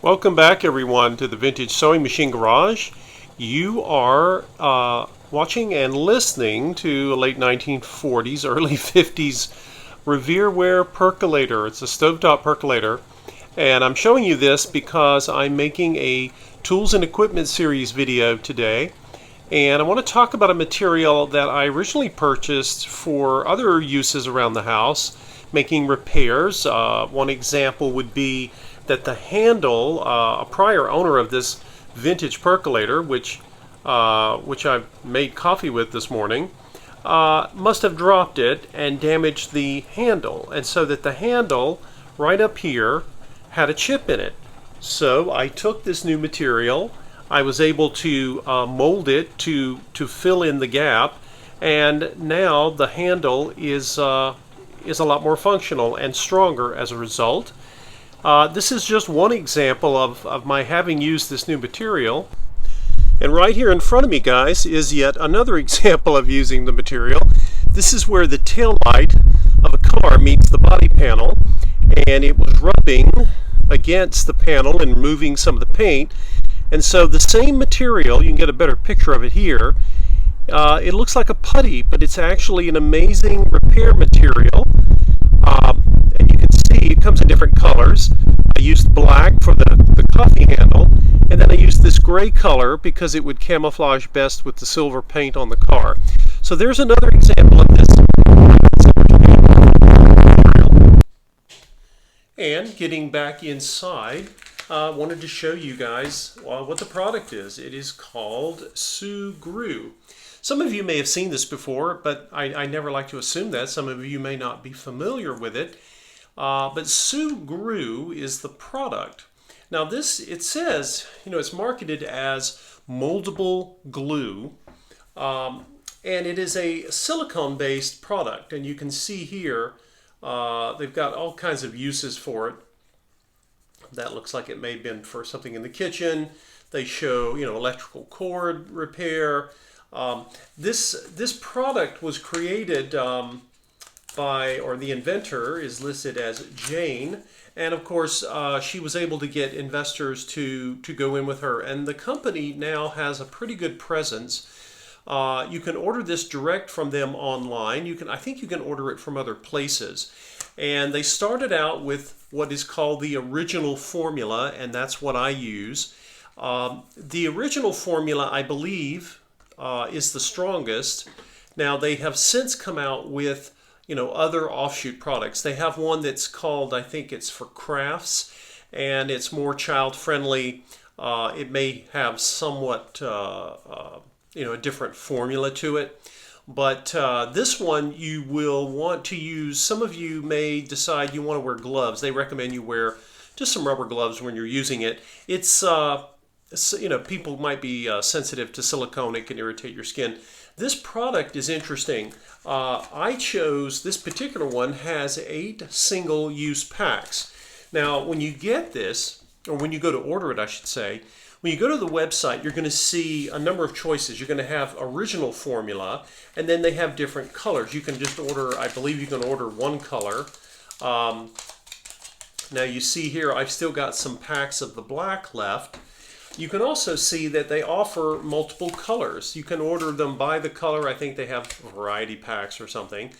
Welcome back, everyone, to the Vintage Sewing Machine Garage. You are watching and listening to a late 1940s, early 50s Revereware percolator. It's a stovetop percolator, and I'm showing you this because I'm making a Tools and Equipment series video today, and I want to talk about a material that I originally purchased for other uses around the house, making repairs. One example would be that the handle, a prior owner of this vintage percolator, which I've made coffee with this morning, must have dropped it and damaged the handle, and so that the handle right up here had a chip in it. So I took this new material, I was able to mold it to fill in the gap, and now the handle is a lot more functional and stronger as a result. This is just one example of my having used this new material. And right here in front of me, guys, is yet another example of using the material. This is where the tail light of a car meets the body panel, and it was rubbing against the panel and removing some of the paint. And so the same material, you can get a better picture of it here, it looks like a putty, but it's actually an amazing repair material. And you can see it comes in different colors. I used black for the coffee handle, and then I used this gray color because it would camouflage best with the silver paint on the car. So there's another example of this. And getting back inside, I wanted to show you guys what the product is. It is called Sugru. Some of you may have seen this before, but I never like to assume that. Some of you may not be familiar with it. But Sugru is the product. Now this, it says, it's marketed as moldable glue, and it is a silicone-based product. And you can see here, they've got all kinds of uses for it. That looks like it may have been for something in the kitchen. They show, electrical cord repair. This product was created by the inventor is listed as Jane, and of course she was able to get investors to go in with her, and the company now has a pretty good presence. You can order this direct from them online. I think you can order it from other places. And they started out with what is called the original formula, and that's what I use. The original formula, I believe, is the strongest. Now they have since come out with other offshoot products. They have one that's called, I think it's for crafts, and it's more child friendly. It may have somewhat a different formula to it, but this one you will want to use. Some of you may decide you want to wear gloves. They recommend you wear just some rubber gloves when you're using it. It's people might be sensitive to silicone. It can irritate your skin. This product is interesting. I chose, this particular one has 8 single-use packs. Now, when you get this, or when you go to order it, I should say, when you go to the website, you're going to see a number of choices. You're going to have original formula, and then they have different colors. You can just order, I believe you can order one color. Now you see here, I've still got some packs of the black left. You can also see that they offer multiple colors. You can order them by the color. I think they have variety packs or something.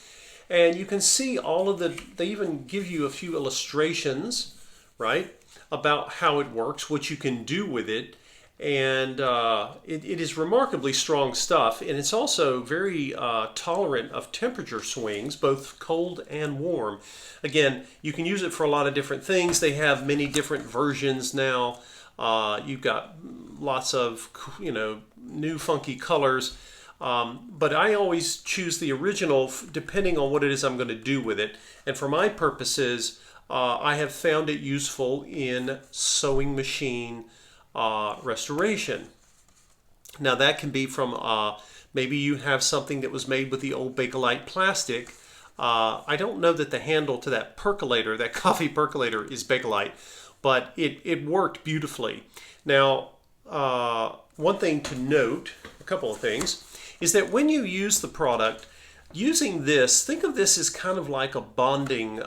And you can see all of they even give you a few illustrations, right, about how it works, what you can do with it. And it is remarkably strong stuff. And it's also very tolerant of temperature swings, both cold and warm. Again, you can use it for a lot of different things. They have many different versions now. You've got lots of new funky colors, but I always choose the original depending on what it is I'm going to do with it. And for my purposes, I have found it useful in sewing machine restoration. Now that can be from maybe you have something that was made with the old Bakelite plastic. I don't know that the handle to that percolator, that coffee percolator, is Bakelite, but it worked beautifully. Now, one thing to note, a couple of things, is that when you use the product, using this, think of this as kind of like a bonding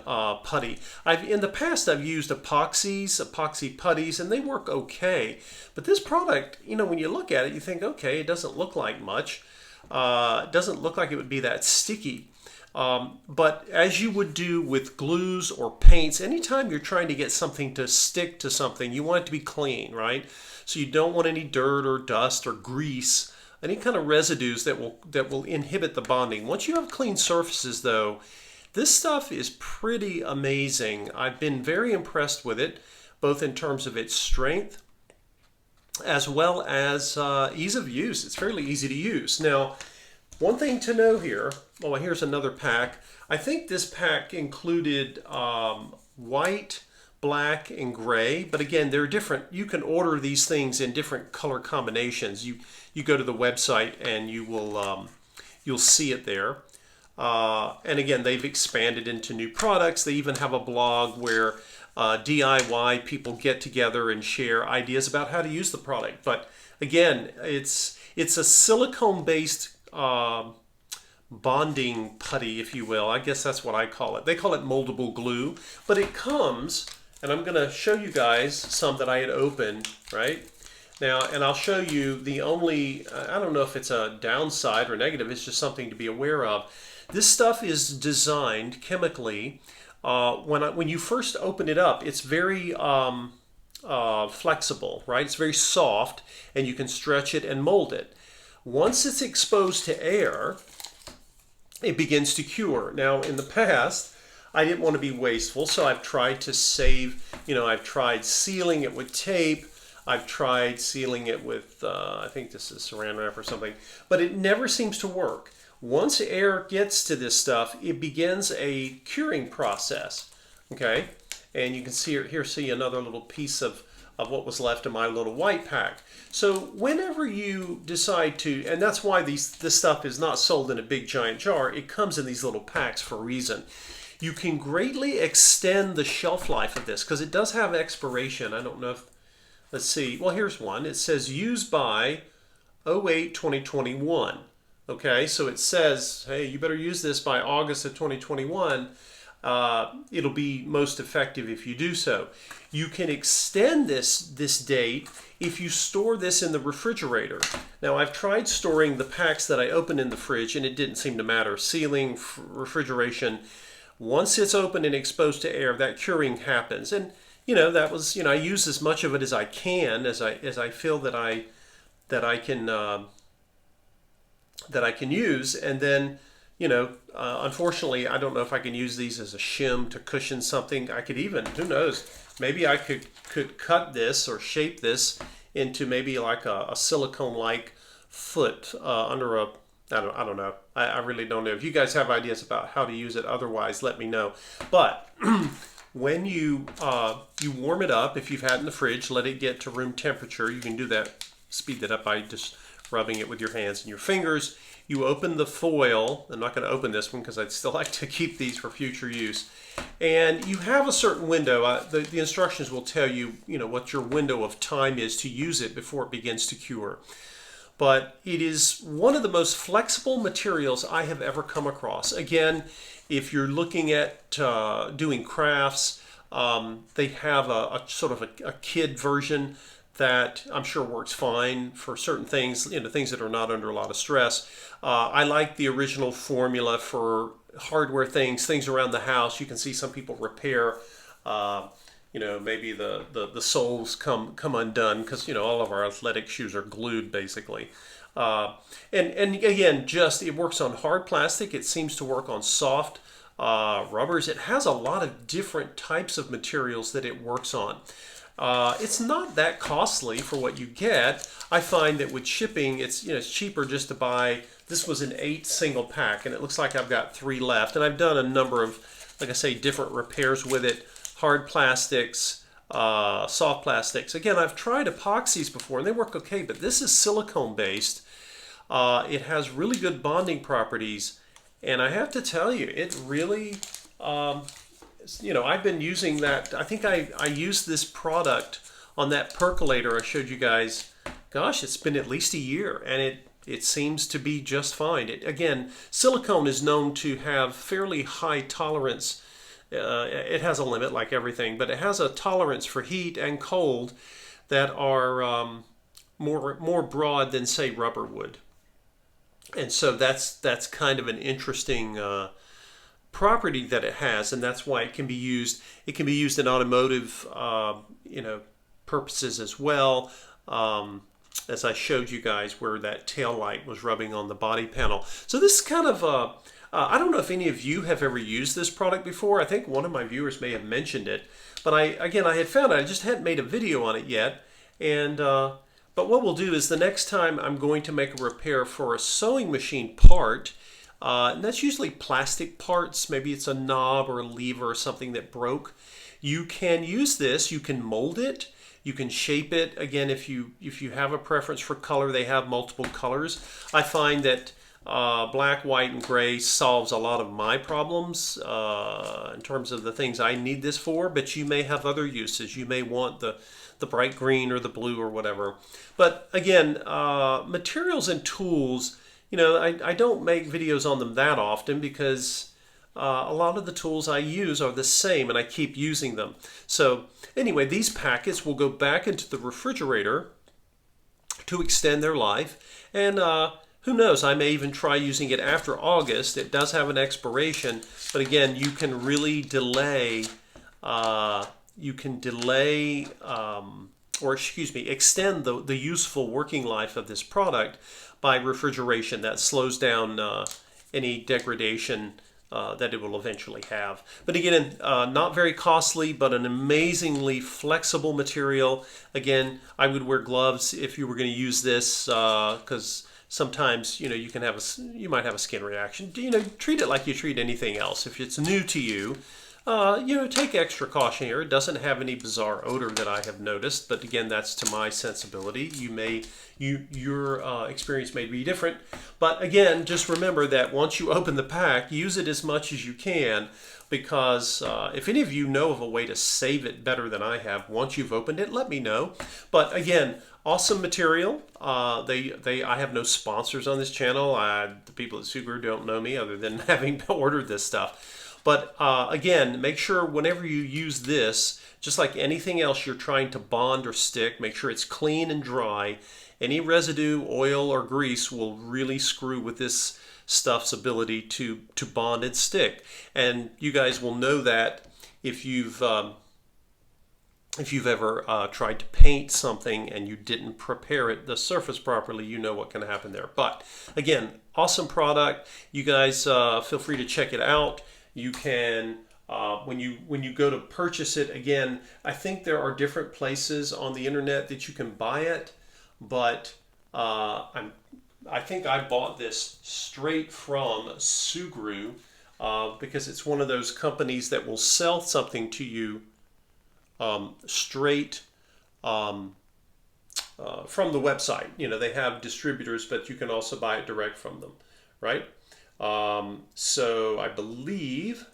putty. In the past I've used epoxy putties, and they work okay. But this product, you know, when you look at it, you think, okay, it doesn't look like much. It doesn't look like it would be that sticky. But as you would do with glues or paints, anytime you're trying to get something to stick to something, you want it to be clean, right? So you don't want any dirt or dust or grease, any kind of residues that will inhibit the bonding. Once you have clean surfaces, though, this stuff is pretty amazing. I've been very impressed with it, both in terms of its strength as well as ease of use. It's fairly easy to use. Now, one thing to know here, well, here's another pack. I think this pack included white, black, and gray, but again, they're different. You can order these things in different color combinations. You go to the website and you'll see it there. And again, they've expanded into new products. They even have a blog where DIY people get together and share ideas about how to use the product. But again, it's a silicone-based bonding putty, if you will. I guess that's what I call it. They call it moldable glue, but it comes, and I'm going to show you guys some that I had opened, right? Now, and I'll show you the only, I don't know if it's a downside or negative, it's just something to be aware of. This stuff is designed chemically. When you first open it up, it's very flexible, right? It's very soft, and you can stretch it and mold it. Once it's exposed to air, it begins to cure. Now, in the past, I didn't want to be wasteful, so I've tried to save, I've tried sealing it with tape. I've tried sealing it with, I think this is saran wrap or something, but it never seems to work. Once air gets to this stuff, it begins a curing process, okay? And you can see another little piece of what was left of my little white pack. So whenever you decide to, and that's why this stuff is not sold in a big giant jar, it comes in these little packs for a reason. You can greatly extend the shelf life of this because it does have expiration. I don't know if, let's see, well, here's one. It says used by 08-2021. Okay, so it says, hey, you better use this by August of 2021. It'll be most effective if you do so. You can extend this date if you store this in the refrigerator. Now, I've tried storing the packs that I open in the fridge, and it didn't seem to matter. Sealing, refrigeration, once it's open and exposed to air, that curing happens. And that was, I use as much of it as I can, as I feel that I can use, and then. Unfortunately, I don't know if I can use these as a shim to cushion something. I could even, who knows, maybe I could cut this or shape this into maybe like a silicone-like foot under a, I don't know. I really don't know. If you guys have ideas about how to use it otherwise, let me know. But when you warm it up, if you've had it in the fridge, let it get to room temperature. You can do that, speed that up by just rubbing it with your hands and your fingers. You open the foil. I'm not going to open this one because I'd still like to keep these for future use. And you have a certain window. The instructions will tell you, what your window of time is to use it before it begins to cure. But it is one of the most flexible materials I have ever come across. Again, if you're looking at doing crafts, they have a sort of a kid version that I'm sure works fine for certain things, things that are not under a lot of stress. I like the original formula for hardware things around the house. You can see some people repair, maybe the soles come undone because, all of our athletic shoes are glued basically. And again, it works on hard plastic. It seems to work on soft rubbers. It has a lot of different types of materials that it works on. It's not that costly for what you get. I find that with shipping, it's cheaper just to buy. This was an 8 single pack, and it looks like I've got 3 left. And I've done a number of, like I say, different repairs with it. Hard plastics, soft plastics. Again, I've tried epoxies before, and they work okay, but this is silicone based. It has really good bonding properties, and I have to tell you, it really. I've been using that. I think I used this product on that percolator I showed you guys. Gosh, it's been at least a year, and it seems to be just fine. Again, silicone is known to have fairly high tolerance. It has a limit like everything, but it has a tolerance for heat and cold that are more broad than, say, rubber would. And so that's kind of an interesting property that it has, and that's why it can be used. It can be used in automotive, purposes as well. As I showed you guys, where that tail light was rubbing on the body panel. So this is kind of I don't know if any of you have ever used this product before. I think one of my viewers may have mentioned it, but I had found it. I just hadn't made a video on it yet, and but what we'll do is the next time I'm going to make a repair for a sewing machine part, and that's usually plastic parts. Maybe it's a knob or a lever or something that broke. You can use this. You can mold it. You can shape it. Again, if you have a preference for color, they have multiple colors. I find that black, white, and gray solves a lot of my problems in terms of the things I need this for, but you may have other uses. You may want the bright green or the blue or whatever. But again, materials and tools, I don't make videos on them that often because a lot of the tools I use are the same and I keep using them. So anyway, these packets will go back into the refrigerator to extend their life. And who knows, I may even try using it after August. It does have an expiration, but again, you can really delay, extend the useful working life of this product by refrigeration. That slows down any degradation that it will eventually have. But again, not very costly, but an amazingly flexible material. Again, I would wear gloves if you were going to use this because sometimes you might have a skin reaction. Treat it like you treat anything else. If it's new to you, take extra caution here. It doesn't have any bizarre odor that I have noticed, but again, that's to my sensibility. Your experience may be different, but again, just remember that once you open the pack, use it as much as you can, because if any of you know of a way to save it better than I have, once you've opened it, let me know. But again, awesome material. I have no sponsors on this channel. The people at Sugru don't know me other than having ordered this stuff. But again, make sure whenever you use this, just like anything else you're trying to bond or stick, make sure it's clean and dry. Any residue, oil, or grease will really screw with this stuff's ability to bond and stick. And you guys will know that if you've ever tried to paint something and you didn't prepare the surface properly, you know what can happen there. But again, awesome product. You guys feel free to check it out. You can, when you go to purchase it, again, I think there are different places on the internet that you can buy it, but I think I bought this straight from Sugru because it's one of those companies that will sell something to you straight from the website. They have distributors, but you can also buy it direct from them, right? So I believe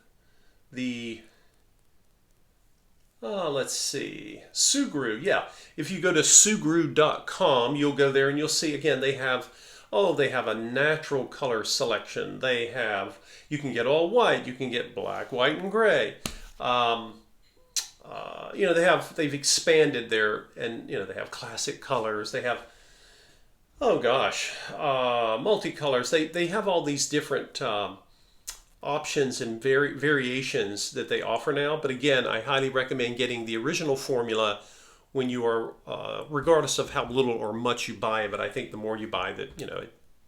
let's see, Sugru, yeah. If you go to sugru.com, you'll go there and you'll see, again, they have a natural color selection. You can get all white, you can get black, white, and gray. They've expanded they have classic colors. They have, multicolors. They have all these different options and variations that they offer now. But again, I highly recommend getting the original formula when you are, regardless of how little or much you buy of it. I think the more you buy, that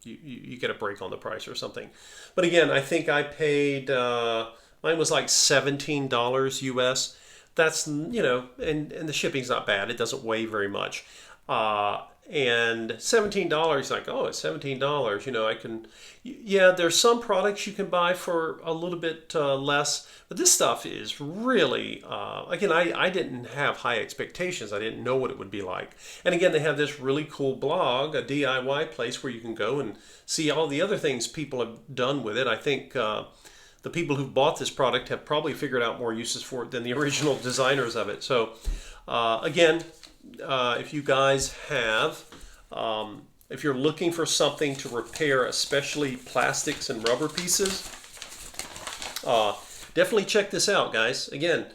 you get a break on the price or something. But again, I think I paid mine was like $17 US. That's and the shipping's not bad. It doesn't weigh very much. And $17, like, oh, it's $17. There's some products you can buy for a little bit less, but this stuff is really, again, I didn't have high expectations. I didn't know what it would be like. And again, they have this really cool blog, a DIY place where you can go and see all the other things people have done with it. I think the people who bought this product have probably figured out more uses for it than the original designers of it. So again, if you guys have if you're looking for something to repair, especially plastics and rubber pieces, definitely check this out, guys. Again,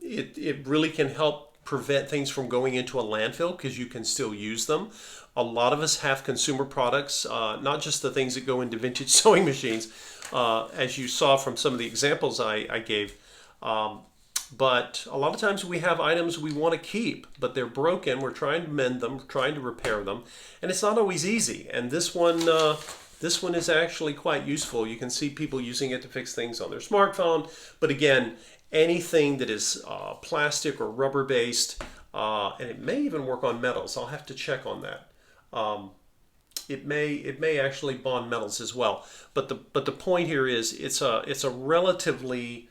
it really can help prevent things from going into a landfill because you can still use them. A lot of us have consumer products, not just the things that go into vintage sewing machines, as you saw from some of the examples I gave. But a lot of times we have items we want to keep, but they're broken. We're trying to mend them, trying to repair them, and it's not always easy. And this one is actually quite useful. You can see people using it to fix things on their smartphone. But again, anything that is plastic or rubber based, and it may even work on metals. I'll have to check on that. It may actually bond metals as well. But the point here is it's a relatively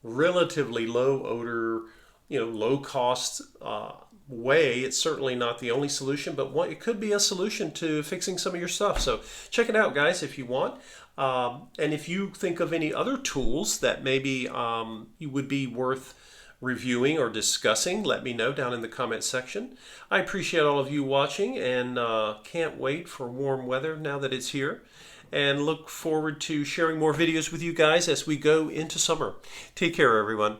low odor, low cost way. It's certainly not the only solution, but it could be a solution to fixing some of your stuff. So check it out, guys, if you want. And if you think of any other tools that maybe you would be worth reviewing or discussing, let me know down in the comment section. I appreciate all of you watching, and can't wait for warm weather now that it's here, and look forward to sharing more videos with you guys as we go into summer. Take care, everyone.